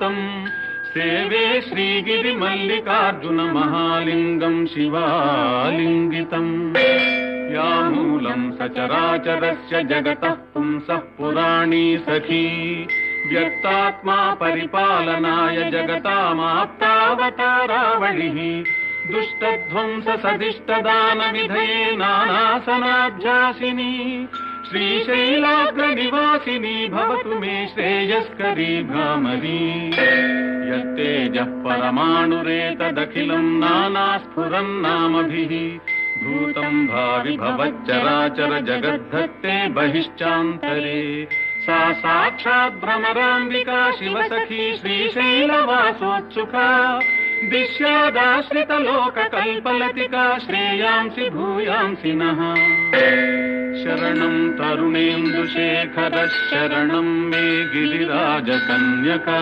सेवे श्रीगिरिमल्लिकार्जुन महालिंगं शिवालिंगितम् यामूलं सचराचरस्य जगतः पुंसः पुराणी सखी व्यक्तात्मा परिपालनाय जगतामाप्तावतारावलिः दुष्टध्वंस सदिष्टदान विधये नानासनाभ्यासिनी श्रीशैलाग्रनिवासिनी भवतु मे श्रेयस्करी भ्रामरी यत्तेजः परमाणुरेतदखिलं नानास्फुरन्नामभिः भूतं भावि भवच्चराचर जगद्धत्ते बहिश्चान्तरे सा साक्षात् भ्रमराम्बिका शिवसखी श्रीशैलवासोत्सुका दिश्यादाश्रितलोककल्पलतिका श्रेयांसि भूयांसि नः शरणं तरुणेन्दुशेखरः शरणं मे गिरिराजकन्यका